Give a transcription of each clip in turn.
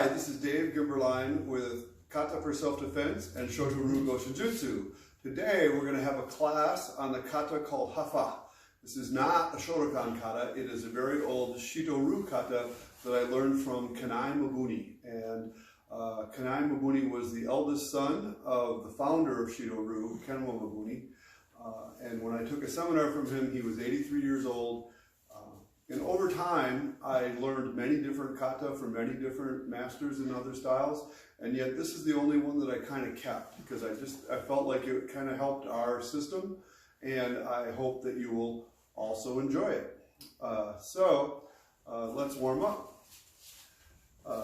Hi, this is Dave Gimberline with Kata for Self-Defense and Shito-ryu Kata. Today we're going to have a class on the kata called Haffa. This is not a Shotokan kata, it is a very old Shito-ryu Kata that I learned from Kenei Mabuni. And Kenei Mabuni was the eldest son of the founder of Shito-ryu, Kenwa Mabuni. And when I took a seminar from him, he was 83 years old. And over time, I learned many different kata from many different masters in other styles, and yet this is the only one that I kind of kept because I felt like it kind of helped our system, and I hope that you will also enjoy it. Let's warm up.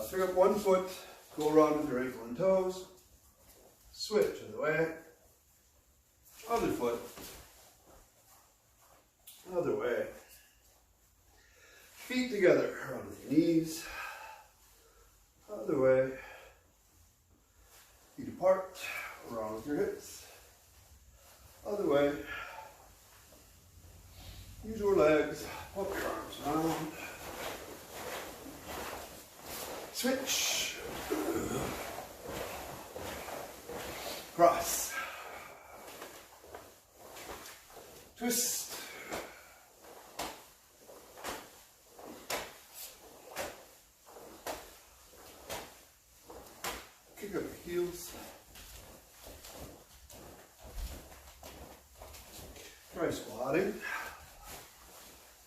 Pick up one foot, go around with your ankle and toes, switch other way, other foot, other way. Feet together, around with your knees, other way, feet apart, around with your hips, other way, use your legs, pop your arms around, switch, cross, twist, kick up your heels. Try squatting.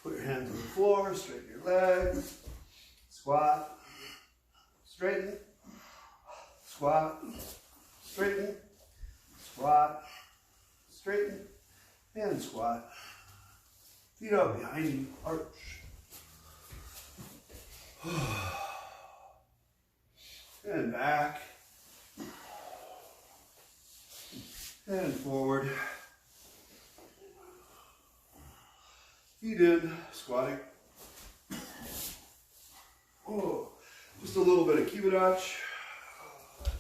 Put your hands on the floor, straighten your legs. Squat, straighten, squat, straighten, squat, straighten, and squat. Feet up behind you, arch. And back. And forward. Feet in, squatting. Oh, just a little bit of kibadachi.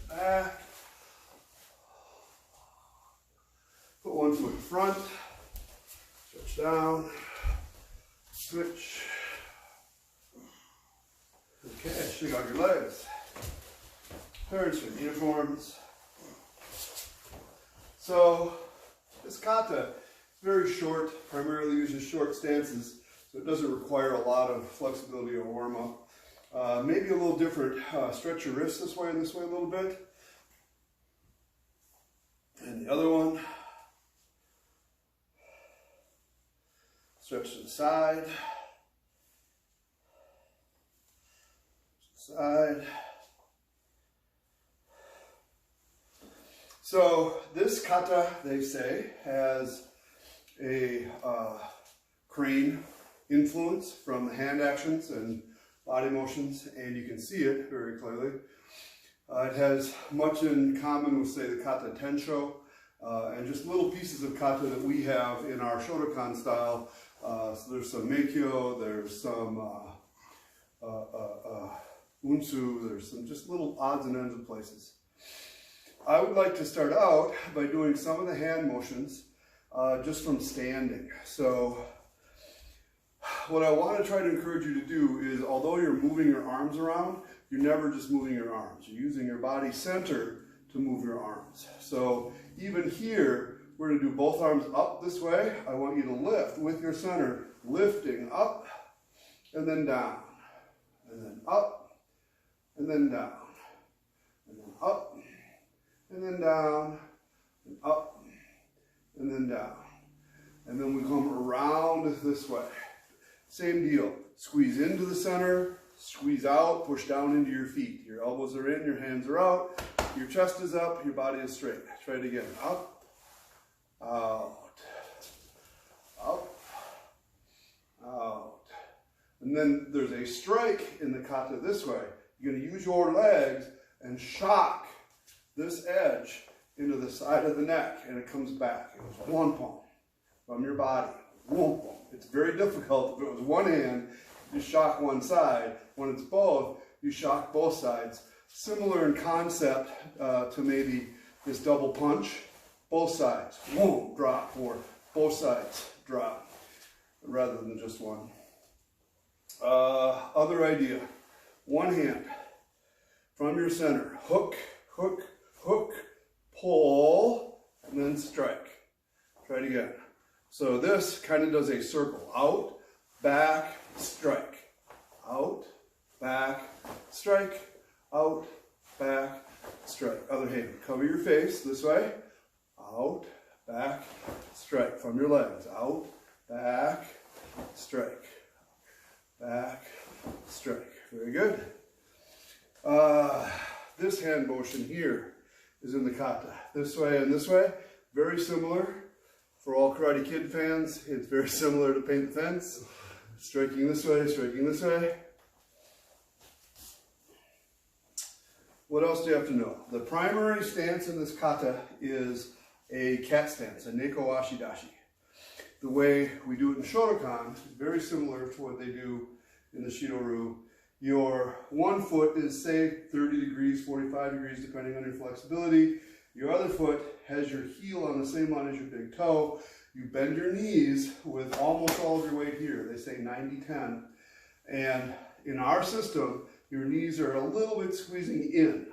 Back. Put one foot in front. Stretch down. Switch. Okay, shake out your legs. Turn to uniforms. So this kata is very short, primarily uses short stances, so it doesn't require a lot of flexibility or warm-up. Maybe a little different. Stretch your wrists this way and this way a little bit. And the other one. Stretch to the side. Side. So this kata, they say, has a crane influence from the hand actions and body motions, and you can see it very clearly. It has much in common with, say, the kata tensho, and just little pieces of kata that we have in our Shotokan style. So there's some meikyo, there's some unsu, there's some just little odds and ends of places. I would like to start out by doing some of the hand motions just from standing. So what I want to try to encourage you to do is, although you're moving your arms around, you're never just moving your arms. You're using your body center to move your arms. So even here, we're going to do both arms up this way. I want you to lift with your center, lifting up and then down, and then up and then down, and then up and then down, and up, and then down. And then we come around this way. Same deal. Squeeze into the center, squeeze out, push down into your feet. Your elbows are in, your hands are out, your chest is up, your body is straight. Try it again. Up, out, up, out. And then there's a strike in the kata this way. You're going to use your legs and shock this edge into the side of the neck, and it comes back. It goes one palm from your body. One palm. It's very difficult. If it was one hand, you shock one side. When it's both, you shock both sides. Similar in concept to maybe this double punch. Both sides. Boom, drop, or both sides drop, rather than just one. Other idea. One hand. from your center. Hook, hook, hook, pull, and then strike. Try it again. So this kind of does a circle. Out, back, strike. Out, back, strike. Out, back, strike. Other hand. Cover your face this way. Out, back, strike. From your legs. Out, back, strike. Back, strike. Very good. This hand motion here is in the kata. This way and this way. Very similar. For all Karate Kid fans, it's very similar to Paint the Fence. Striking this way, striking this way. What else do you have to know? The primary stance in this kata is a cat stance, a neko, ashi, dachi. The way we do it in Shotokan is very similar to what they do in the Shito-ryu. Your one foot is, say, 30 degrees, 45 degrees, depending on your flexibility. Your other foot has your heel on the same line as your big toe. You bend your knees with almost all of your weight here. They say 90-10. And in our system, your knees are a little bit squeezing in.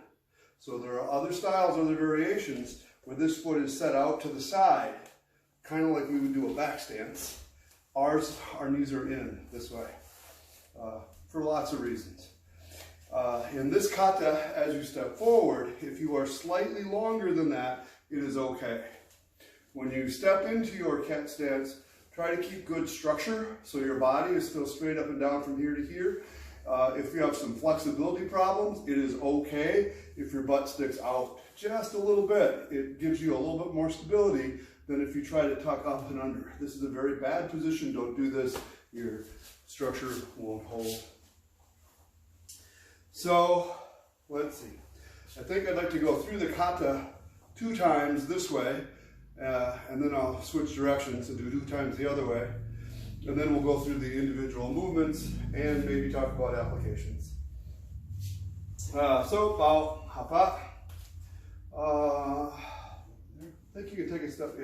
So there are other styles, other variations, where this foot is set out to the side, kind of like we would do a back stance. Our knees are in this way, for lots of reasons. In this kata, as you step forward, if you are slightly longer than that, it is okay. When you step into your cat stance, try to keep good structure so your body is still straight up and down from here to here. If you have some flexibility problems, it is okay if your butt sticks out just a little bit. It gives you a little bit more stability than if you try to tuck up and under. This is a very bad position. Don't do this. Your structure won't hold. So, let's see. I think I'd like to go through the kata 2 times this way, and then I'll switch directions and do 2 times the other way. And then we'll go through the individual movements and maybe talk about applications. So, about haffa. I think you can take a step,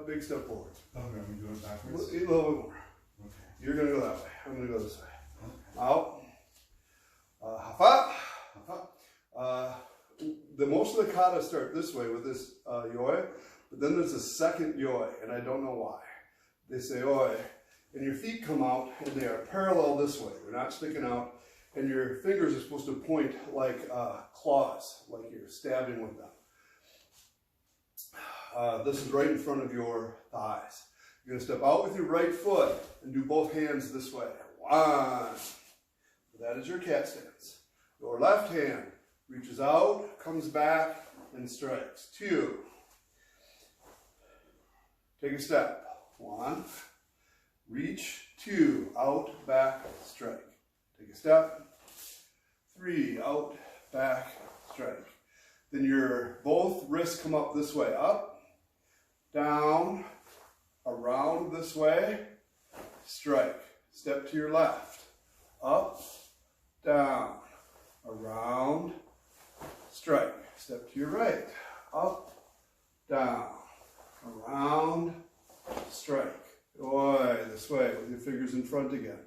big step forward. Oh, we're going to do it backwards? A little bit more. Okay. You're going to go that way. I'm going to go this way. Okay. Out. Haffa. Most of the kata start this way with this yoi, but then there's a second yoi, and I don't know why. They say oi, and your feet come out, and they are parallel this way. They're not sticking out, and your fingers are supposed to point like claws, like you're stabbing with them. This is right in front of your thighs. You're going to step out with your right foot and do both hands this way. 1. That is your cat stance. Your left hand reaches out, comes back, and strikes. 2. Take a step. 1. Reach. 2. Out, back, strike. Take a step. 3. Out, back, strike. Then your both wrists come up this way. Up, down, around this way, strike. Step to your left. Up, down, around, strike. Step to your right. Up, down, around, strike. Oi, this way with your fingers in front again.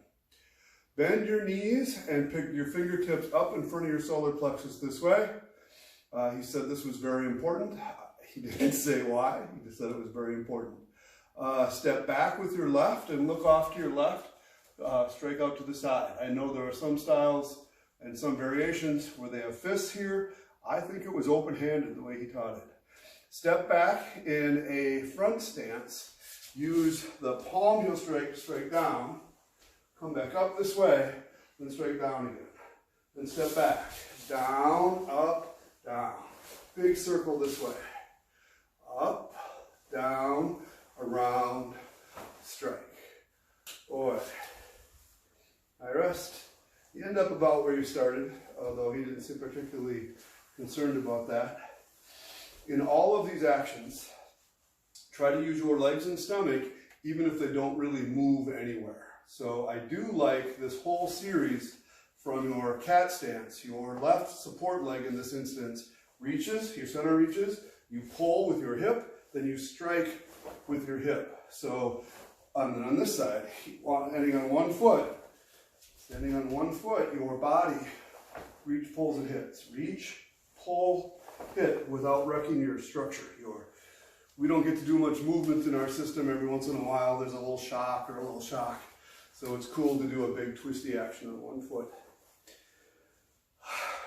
Bend your knees and pick your fingertips up in front of your solar plexus this way. He said this was very important. He didn't say why. He just said it was very important. Step back with your left and look off to your left. Strike out to the side. I know there are some styles and some variations where they have fists here. I think it was open-handed the way he taught it. Step back in a front stance. Use the palm heel strike down. Come back up this way, then strike down again. Then step back. Down, up, down. Big circle this way. Up, down, around, strike. Boy. I rest. You end up about where you started, although he didn't seem particularly concerned about that. In all of these actions, try to use your legs and stomach, even if they don't really move anywhere. So I do like this whole series from your cat stance. Your left support leg in this instance reaches, your center reaches, you pull with your hip, then you strike with your hip. So on this side, standing on one foot, your body reach, pulls, and hits. Reach, pull, hit without wrecking your structure. We don't get to do much movement in our system. Every once in a while there's a little shock or a little shock. So it's cool to do a big twisty action on one foot.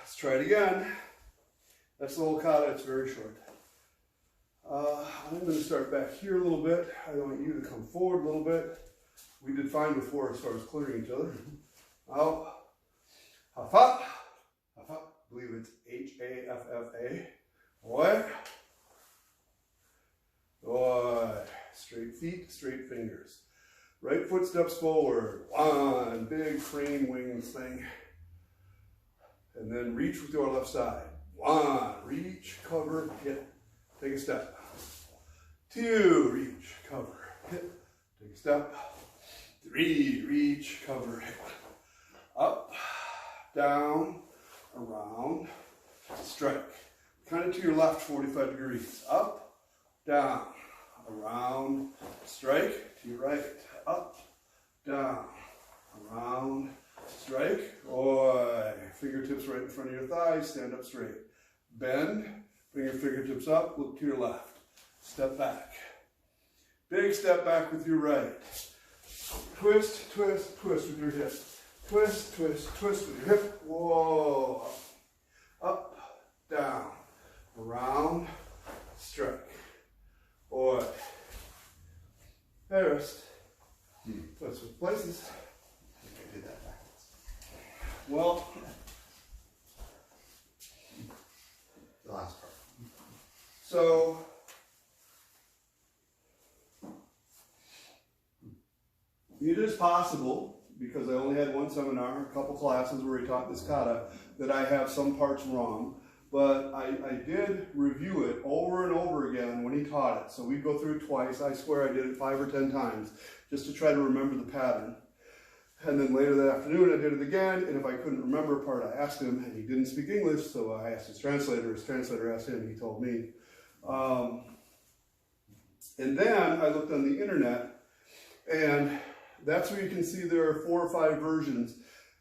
Let's try it again. That's the whole kata, it's very short. I'm going to start back here a little bit. I want you to come forward a little bit. We did fine before as far as clearing each other. Out. Haffa. Haffa. I believe it's H-A-F-F-A. Oi. Oi. Straight feet, straight fingers. Right foot steps forward. One. Big crane wings thing. And then reach with your left side. One. Reach, cover, hit. Take a step. Two. Reach, cover, hit. Take a step. Three. Reach, cover, hit. Up, down, around, strike. Kind of to your left, 45 degrees. Up, down, around, strike. To your right. Up, down, around, strike. Oi. Fingertips right in front of your thighs. Stand up straight. Bend. Bring your fingertips up. Look to your left. Step back. Big step back with your right. Twist, twist, twist with your hip. Twist, twist, twist with your hip. Whoa. Up, down, around, strike. Oi. First. Let's switch places. I think I did that backwards. Well, The last part. so it is possible, because I only had one seminar, a couple classes where he taught this kata, that I have some parts wrong. But I did review it over and over again when he taught it. So we'd go through it twice. I swear I did it 5 or 10 times just to try to remember the pattern. And then later that afternoon I did it again, and if I couldn't remember a part, I asked him, and he didn't speak English, so I asked his translator asked him, he told me. And then I looked on the internet, and that's where you can see there are 4 or 5 versions,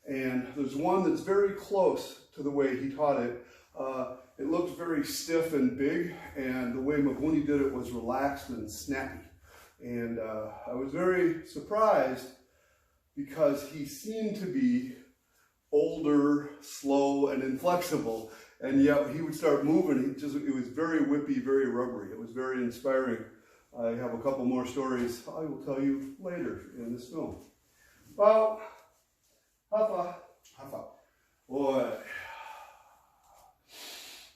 and there's one that's very close to the way he taught it. It looked very stiff and big, and the way Mabuni did it was relaxed and snappy. And I was very surprised because he seemed to be older, slow, and inflexible, and yet he would start moving. It was very whippy, very rubbery. It was very inspiring. I have a couple more stories I will tell you later in this film. Well, Haffa. Haffa. Boy.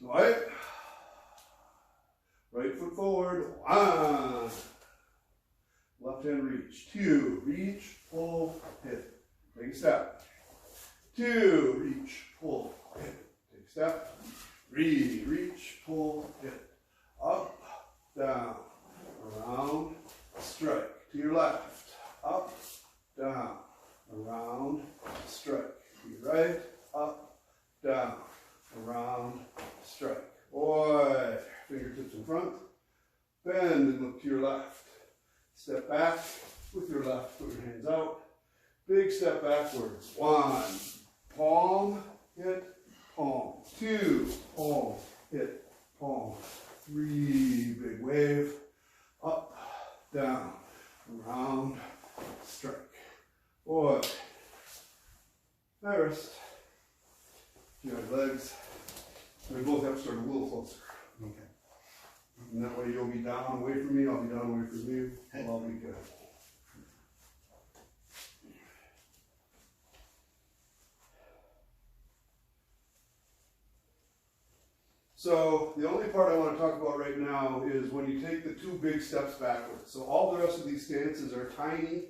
Right. Right foot forward. 1. Left hand reach. 2. Reach, pull, hit. Take a step. 2. Reach, pull, hit. Take a step. 3. Reach, pull, hit. Up, down, around, strike. To your left. Up, down, around, strike. To your right. Up, down, around, strike. Boy. Fingertips in front. Bend and look to your left. Step back with your left. Put your hands out. Big step backwards. 1. Palm, hit, palm. 2. Palm, hit, palm. 3. Big wave. Up, down, around, strike. Boy. First. Your legs. We both have to start a little closer. Okay. And that way you'll be down away from me, I'll be down away from you, and I'll be good. So the only part I want to talk about right now is when you take the 2 big steps backwards. So all the rest of these stances are tiny,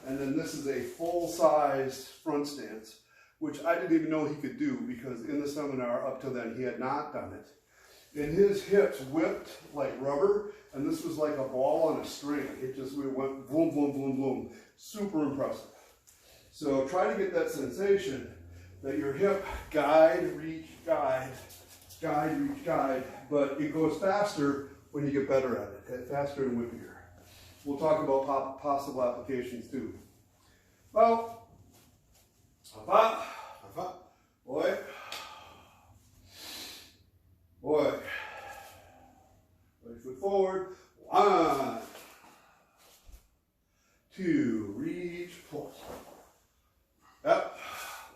and then this is a full-sized front stance, which I didn't even know he could do because in the seminar up to then he had not done it. And his hips whipped like rubber, and this was like a ball on a string. It went boom, boom, boom, boom. Super impressive. So try to get that sensation that your hip guide, reach, guide, guide, reach, guide, but it goes faster when you get better at it, faster and whippier. We'll talk about possible applications too. Well, Haffa, Haffa, boy, forward. 1, 2, reach, pull. Up.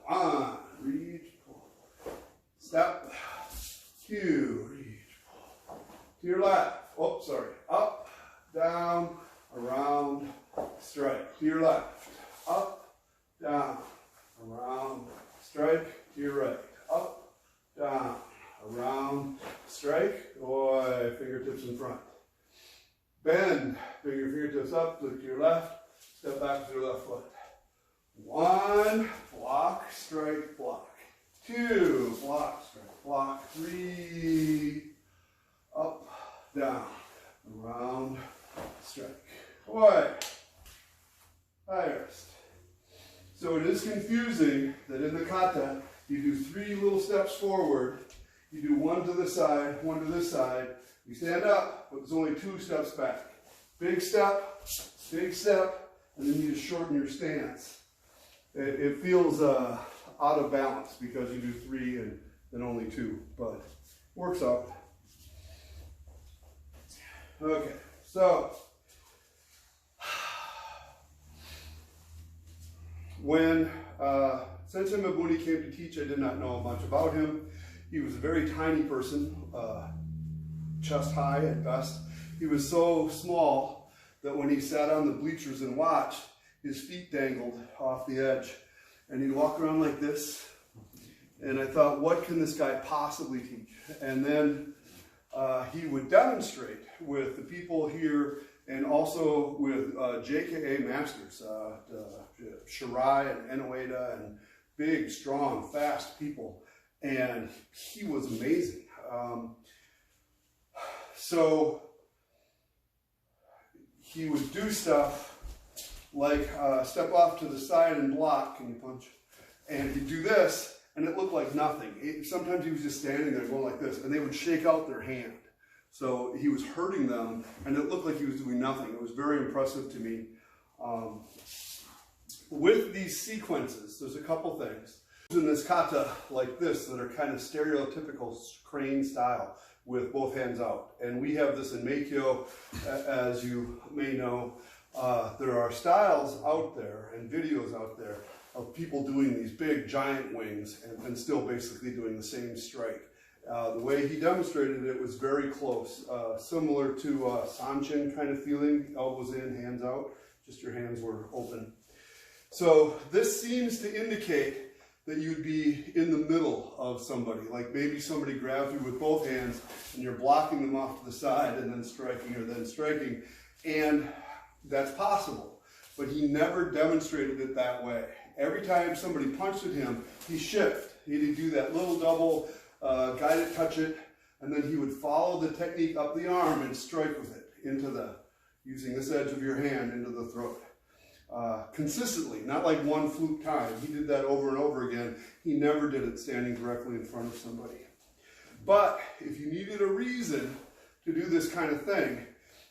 1, reach, pull. Step. 2, reach, pull. To your left. Oh, sorry. Up, down, around, strike. To your left. Up, down, around, strike. To your right. Up, down, around, strike. Boy, fingertips in front. Bend. Bring your fingertips up. Look to your left. Step back to your left foot. 1, block, strike, block. 2, block, strike, block. 3, up, down, around, strike. Boy, high rest. So it is confusing that in the kata, you do 3 little steps forward. You do 1 to this side, 1 to this side. You stand up, but there's only 2 steps back. Big step, and then you just shorten your stance. It feels out of balance because you do 3 and then only 2, but works out. Okay, so when Sanchin Mabuni came to teach, I did not know much about him. He was a very tiny person, chest high at best. He was so small that when he sat on the bleachers and watched, his feet dangled off the edge. And he'd walk around like this. And I thought, what can this guy possibly teach? And then he would demonstrate with the people here and also with JKA masters, Shirai and Enoeda, and big, strong, fast people. And he was amazing. So he would do stuff like step off to the side and block. Can you punch? And he'd do this, and it looked like nothing. Sometimes he was just standing there going like this, and they would shake out their hand. So he was hurting them, and it looked like he was doing nothing. It was very impressive to me. With these sequences, there's a couple things in this kata like this that are kind of stereotypical crane style with both hands out. And we have this in Meikyo, as you may know. There are styles out there and videos out there of people doing these big giant wings and still basically doing the same strike. The way he demonstrated it was very close, similar to Sanchin kind of feeling, elbows in, hands out, just your hands were open. So this seems to indicate that you'd be in the middle of somebody, like maybe somebody grabs you with both hands and you're blocking them off to the side and then striking or then striking, and that's possible, but he never demonstrated it that way. Every time somebody punched at him, he shift. He'd do that little double, guide it, touch it, and then he would follow the technique up the arm and strike with it into the, using this edge of your hand into the throat. Consistently, not like one fluke time. He did that over and over again. He never did it standing directly in front of somebody. But if you needed a reason to do this kind of thing,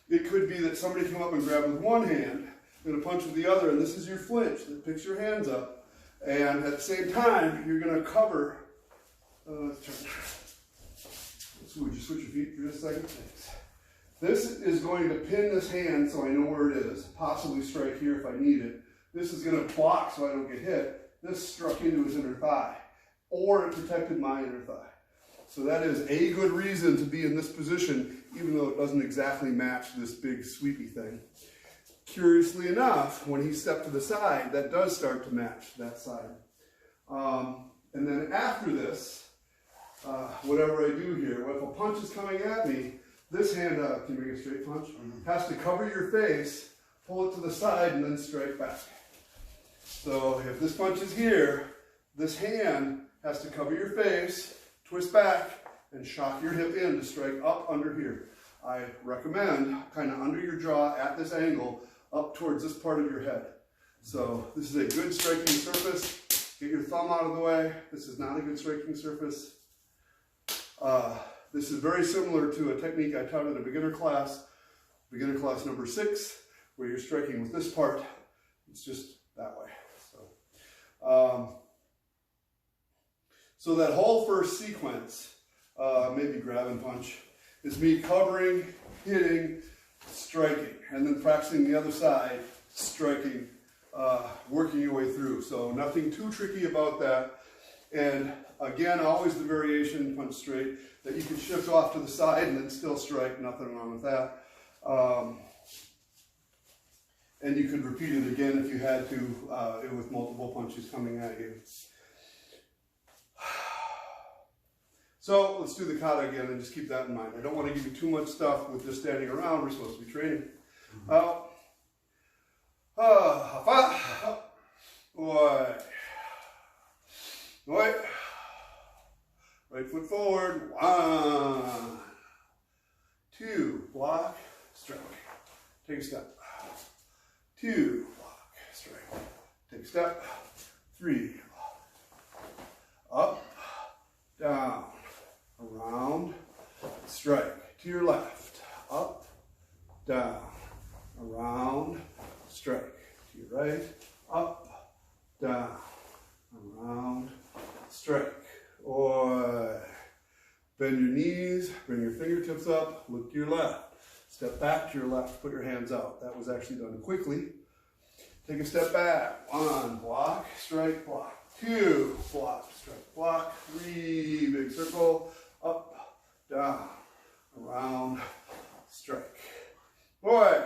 it could be that somebody came up and grabbed with one hand and a punch with the other, and this is your flinch that picks your hands up. And at the same time, you're going to cover. Let's turn. Would you switch your feet for just a second? Thanks. This is going to pin this hand so I know where it is, possibly strike here if I need it. This is going to block so I don't get hit. This struck into his inner thigh, or it protected my inner thigh. So that is a good reason to be in this position, even though it doesn't exactly match this big sweepy thing. Curiously enough, when he stepped to the side, that does start to match that side. And then after this, whatever I do here, if a punch is coming at me, this hand, can you make a straight punch? Has to cover your face, pull it to the side, and then strike back. So if this punch is here, this hand has to cover your face, twist back, and shock your hip in to strike up under here. I recommend kind of under your jaw at this angle, up towards this part of your head. So this is a good striking surface. Get your thumb out of the way. This is not a good striking surface. This is very similar to a technique I taught in a beginner class number 6, where you're striking with this part. It's just that way. So that whole first sequence, maybe grab and punch, is me covering hitting, striking, and then practicing the other side, striking, working your way through. So nothing too tricky about that. And again, always the variation, punch straight, that you can shift off to the side and then still strike, nothing wrong with that. And you could repeat it again if you had to, with multiple punches coming at you. So let's do the kata again and just keep that in mind. I don't want to give you too much stuff with just standing around. We're supposed to be training. Out. Haffa. Oi. Oi. Right foot forward. 1, 2. Block. Strike. Take a step. 2. Block. Strike. Take a step. 3. Up. Down. Around, strike, to your left, up, down, around, strike, to your right, up, down, around, strike. Oi. Bend your knees, bring your fingertips up, look to your left, step back to your left, put your hands out. That was actually done quickly. Take a step back. 1, block, strike, block. 2, block, strike, block. 3, big circle. Up, down, around, strike. Boy.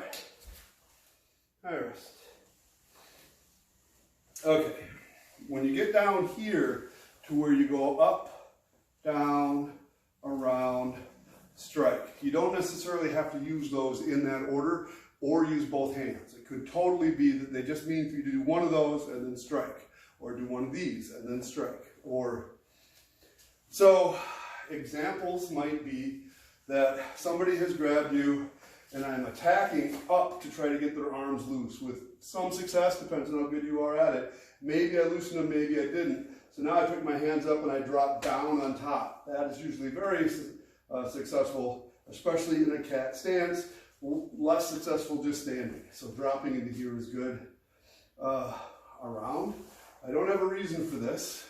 Rest. Okay. When you get down here to where you go up, down, around, strike, you don't necessarily have to use those in that order or use both hands. It could totally be that they just mean for you to do one of those and then strike, or do one of these and then strike, or so. Examples might be that somebody has grabbed you and I'm attacking up to try to get their arms loose with some success, depends on how good you are at it. Maybe I loosened them, maybe I didn't. So now I pick my hands up and I drop down on top. That is usually very successful, especially in a cat stance. Less successful just standing. So dropping into here is good. Around. I don't have a reason for this,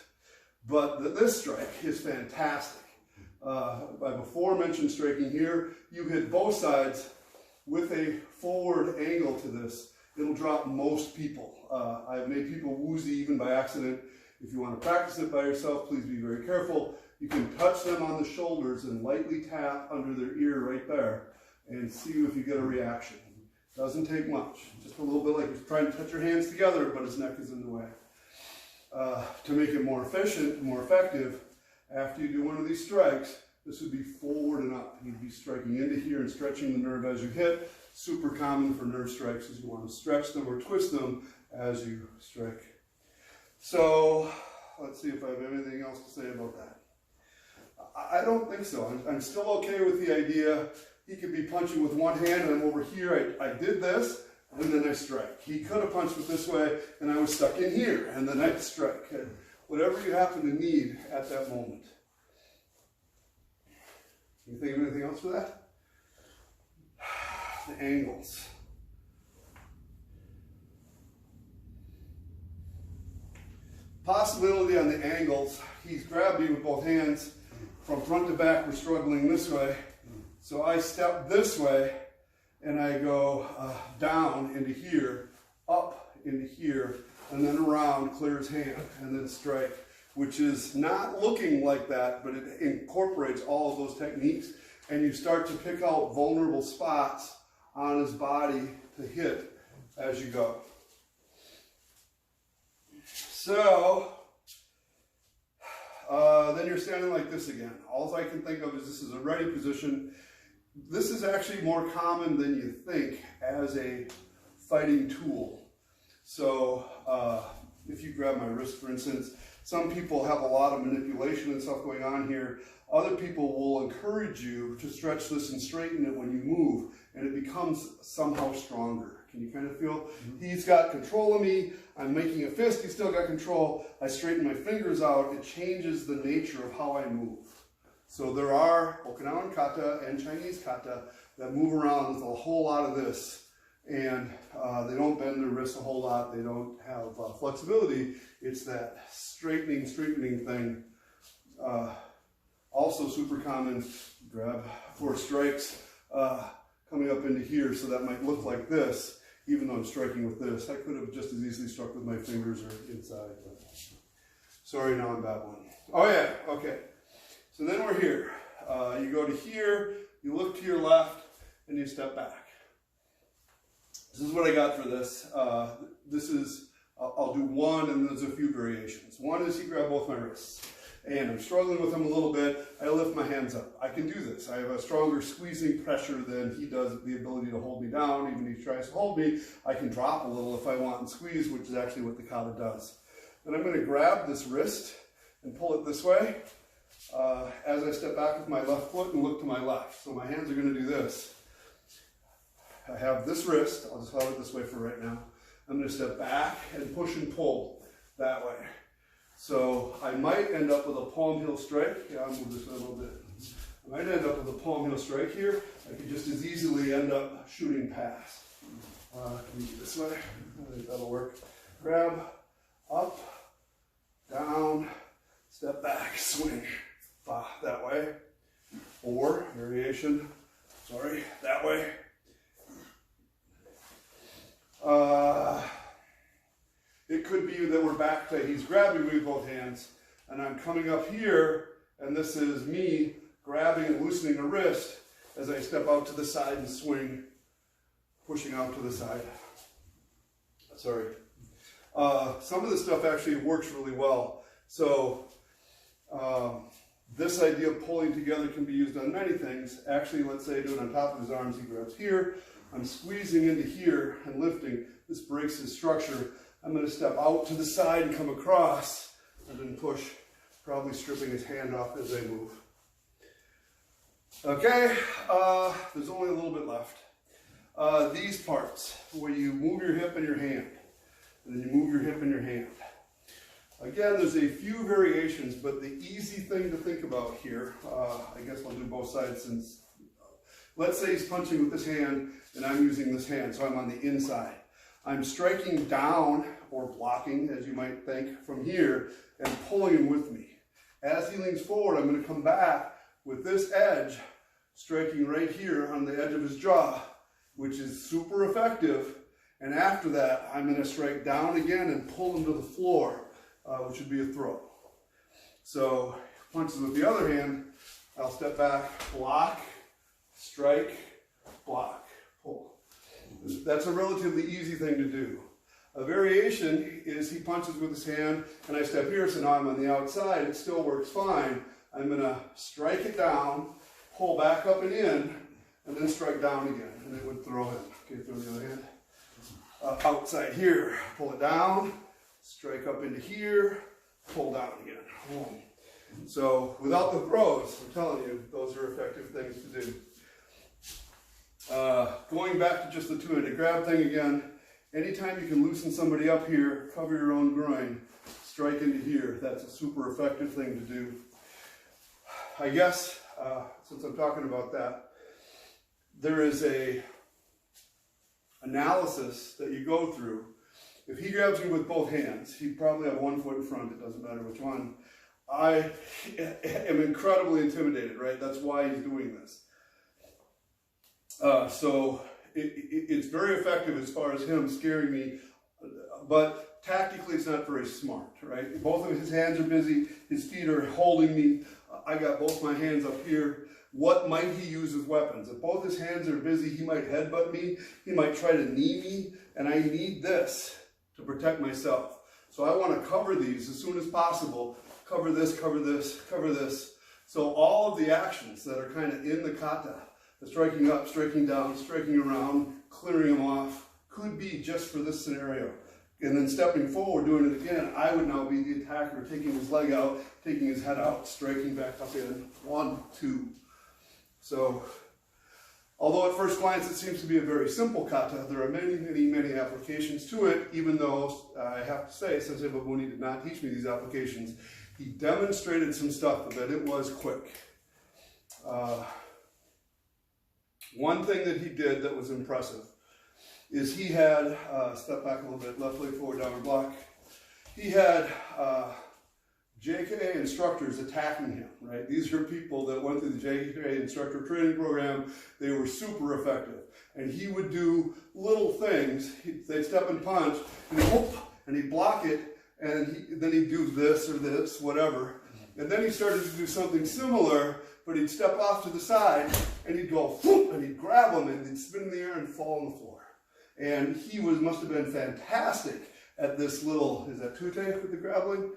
but this strike is fantastic. I before mentioned striking here, you hit both sides with a forward angle to this. It'll drop most people. I've made people woozy even by accident. If you want to practice it by yourself, please be very careful. You can touch them on the shoulders and lightly tap under their ear right there and see if you get a reaction. Doesn't take much. Just a little bit like you're trying to touch your hands together, but his neck is in the way. To make it more efficient, more effective, after you do one of these strikes, this would be forward and up. You'd be striking into here and stretching the nerve as you hit. Super common for nerve strikes is you want to stretch them or twist them as you strike. So let's see if I have anything else to say about that. I don't think so. I'm still okay with the idea he could be punching with one hand and I'm over here. I did this and then I strike. He could have punched with this way and I was stuck in here and then I strike. Whatever you happen to need at that moment. Can you think of anything else for that? The angles. Possibility on the angles, he's grabbed me with both hands. From front to back, we're struggling this way. So I step this way and I go down into here, up into here, and then around, clear his hand, and then strike, which is not looking like that, but it incorporates all of those techniques, and you start to pick out vulnerable spots on his body to hit as you go. So, then you're standing like this again. All I can think of is this is a ready position. This is actually more common than you think as a fighting tool. So if you grab my wrist, for instance, some people have a lot of manipulation and stuff going on here. Other people will encourage you to stretch this and straighten it when you move, and it becomes somehow stronger. Can you kind of feel? He's got control of me. I'm making a fist. He's still got control. I straighten my fingers out. It changes the nature of how I move. So there are Okinawan kata and Chinese kata that move around with a whole lot of this. And they don't bend their wrists a whole lot. They don't have flexibility. It's that straightening thing. Also super common, grab 4 strikes. coming up into here, so that might look like this, even though I'm striking with this. I could have just as easily struck with my fingers or inside. But sorry, now I'm babbling. Oh yeah, okay. So then we're here. You go to here, you look to your left, and you step back. This is what I got for this. This is, I'll do one, and there's a few variations. One is you grab both my wrists, and I'm struggling with them a little bit. I lift my hands up. I can do this. I have a stronger squeezing pressure than he does, the ability to hold me down. Even if he tries to hold me, I can drop a little if I want and squeeze, which is actually what the kata does. Then I'm going to grab this wrist and pull it this way as I step back with my left foot and look to my left. So my hands are going to do this. I have this wrist. I'll just hold it this way for right now. I'm going to step back and push and pull that way. So I might end up with a palm heel strike. Yeah, I'll move this a little bit. I might end up with a palm heel strike here. I could just as easily end up shooting past. Can you do this way? I think that'll work. Grab, up, down, step back, swing. That way. Or variation, sorry, that way. It could be that we're back to, he's grabbing me with both hands, and I'm coming up here, and this is me grabbing and loosening a wrist as I step out to the side and swing, pushing out to the side. Sorry. Some of this stuff actually works really well. So this idea of pulling together can be used on many things. Actually, let's say I do it on top of his arms. He grabs here. I'm squeezing into here and lifting. This breaks his structure. I'm going to step out to the side and come across and then push, probably stripping his hand off as I move. Okay, there's only a little bit left. These parts, where you move your hip and your hand, and then you move your hip and your hand. Again, there's a few variations, but the easy thing to think about here, I guess I'll do both sides since, let's say he's punching with this hand and I'm using this hand, so I'm on the inside. I'm striking down or blocking, as you might think, from here and pulling him with me. As he leans forward, I'm going to come back with this edge, striking right here on the edge of his jaw, which is super effective. And after that, I'm going to strike down again and pull him to the floor, which would be a throw. So, punches with the other hand, I'll step back, block, strike, block, pull. That's a relatively easy thing to do. A variation is he punches with his hand and I step here, so now I'm on the outside. It still works fine. I'm going to strike it down, pull back up and in, and then strike down again, and it would throw him. Okay, throw the other hand. Outside here, pull it down, strike up into here, pull down again. Boom. So without the throws, I'm telling you, those are effective things to do. Going back to just the two-handed grab thing again, anytime you can loosen somebody up here, cover your own groin, strike into here, that's a super effective thing to do. I guess, since I'm talking about that, there is a analysis that you go through. If he grabs me with both hands, he'd probably have one foot in front, it doesn't matter which one. I am incredibly intimidated, right? That's why he's doing this. So it's very effective as far as him scaring me, but tactically it's not very smart, right? Both of his hands are busy, his feet are holding me, I got both my hands up here. What might he use as weapons? If both his hands are busy, he might headbutt me, he might try to knee me, and I need this to protect myself. So I want to cover these as soon as possible. Cover this, cover this, cover this. So all of the actions that are kind of in the kata, the striking up, striking down, striking around, clearing them off, could be just for this scenario. And then stepping forward, doing it again, I would now be the attacker, taking his leg out, taking his head out, striking back up in. 1, 2. So, although at first glance it seems to be a very simple kata, there are many, many, many applications to it, even though I have to say, Sensei Mabuni did not teach me these applications. He demonstrated some stuff, but it was quick. One thing that he did that was impressive is he had, step back a little bit, left leg forward, downward block. He had JKA instructors attacking him, right? These are people that went through the JKA instructor training program. They were super effective. And he would do little things. They'd step and punch, and he'd block it, and then he'd do this or this, whatever. And then he started to do something similar, but he'd step off to the side, and he'd go, and he'd grab him, and he'd spin in the air and fall on the floor. And he must have been fantastic at this little, is that tute with the grappling?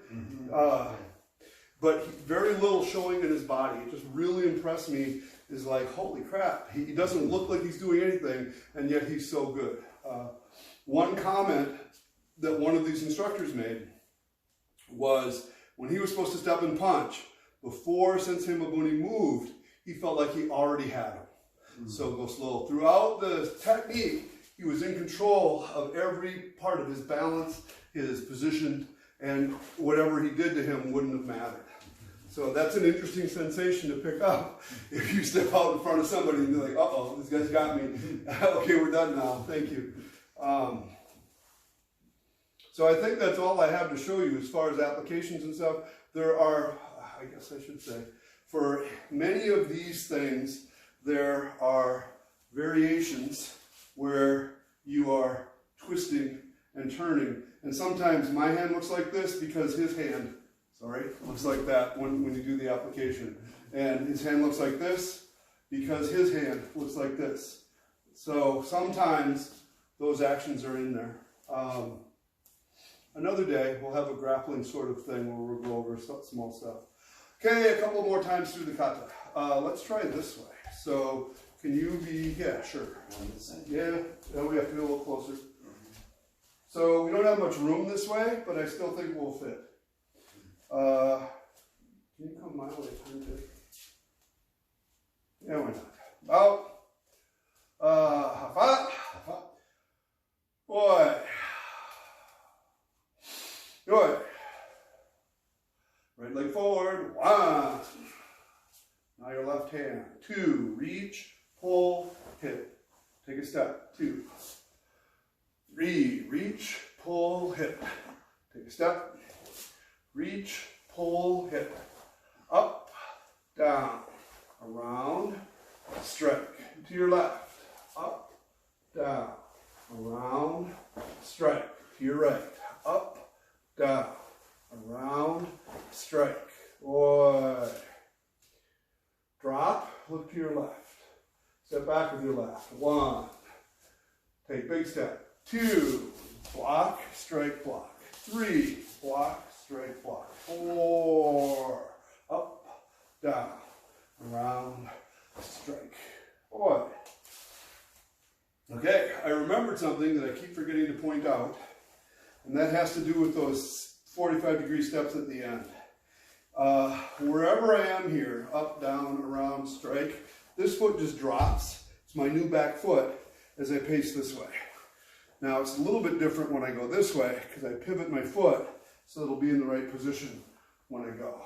But very little showing in his body. It just really impressed me. Is like, holy crap, he doesn't look like he's doing anything, and yet he's so good. One comment that one of these instructors made was when he was supposed to step and punch, before Sensei Mabuni moved, he felt like he already had him. So go slow. Throughout the technique, he was in control of every part of his balance, his position, and whatever he did to him wouldn't have mattered. So that's an interesting sensation to pick up if you step out in front of somebody and be like, uh-oh, this guy's got me. Okay, we're done now. Thank you. So I think that's all I have to show you as far as applications and stuff. There are, I guess I should say, for many of these things, there are variations where you are twisting and turning. And sometimes my hand looks like this because his hand, looks like that when you do the application. And his hand looks like this because his hand looks like this. So sometimes those actions are in there. Another day, we'll have a grappling sort of thing where we'll go over small stuff. Okay, a couple more times through the kata. Let's try it this way. So, can you be, yeah, sure. Yeah, then we have to be a little closer. So, we don't have much room this way, but I still think we'll fit. Can you come my way, Tante? Yeah, why not? Out. Haffa. Boy. Good. Right leg forward. 1. Now your left hand. 2. Reach, pull, hit. Take a step. 2. 3. Reach, pull, hit. Take a step. Reach, pull, hit. Up, down, around, strike. To your left. Up, down, around, strike. To your right. Up, down, around, strike. Boy. Drop, look to your left. Step back with your left. 1. Take big step. 2. Block, strike, block. 3. Block, strike, block. 4. Up, down, around, strike. Boy. Okay, I remembered something that I keep forgetting to point out. And that has to do with those 45-degree steps at the end. Wherever I am here, up, down, around, strike, this foot just drops. It's my new back foot as I pace this way. Now it's a little bit different when I go this way because I pivot my foot so it'll be in the right position when I go.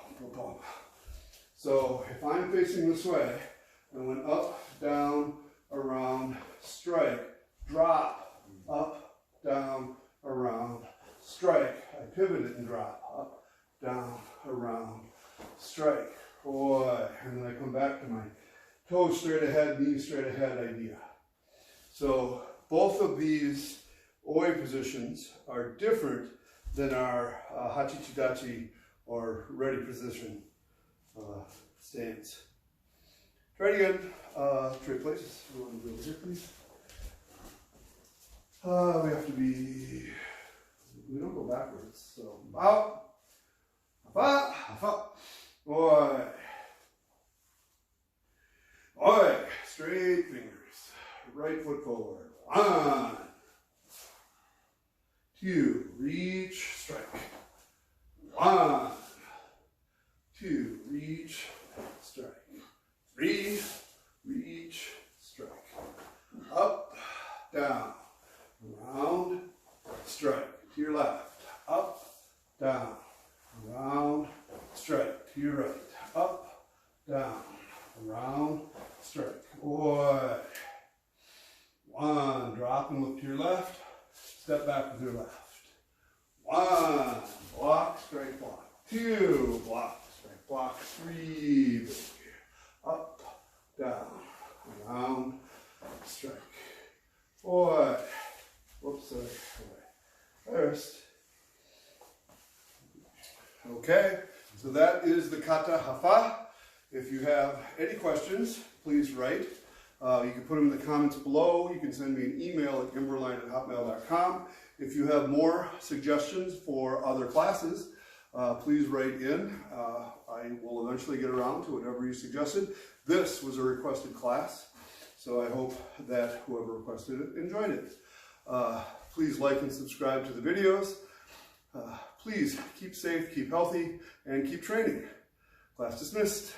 So if I'm facing this way, I went up, down, around, strike, drop, up, down, around, strike. I pivot it and drop, up, down, around, strike. Boy, and then I come back to my toes straight ahead, knees straight ahead idea. So both of these oi positions are different than our hachichi dachi or ready position stance. Try it again. Trade places. We want to be over here, please. We have to be, we don't go backwards, so out, up, boy, straight fingers, right foot forward, 1, 2, reach, strike, 1, 2, reach, strike, 3, reach, strike, up, down, around, strike, to your left, up, down, around, strike, to your right, up, down, around, strike. Boy. 1, drop and look to your left, step back with your left. 1, block, straight block. 2, down, around, strike, forward, whoops, sorry, first. Okay, so that is the Kata Haffa. If you have any questions, please write. You can put them in the comments below. You can send me an email at gimberline@hotmail.com. If you have more suggestions for other classes, please write in. I will eventually get around to whatever you suggested. This was a requested class, so I hope that whoever requested it enjoyed it. Please like and subscribe to the videos. Please keep safe, keep healthy, and keep training. Class dismissed.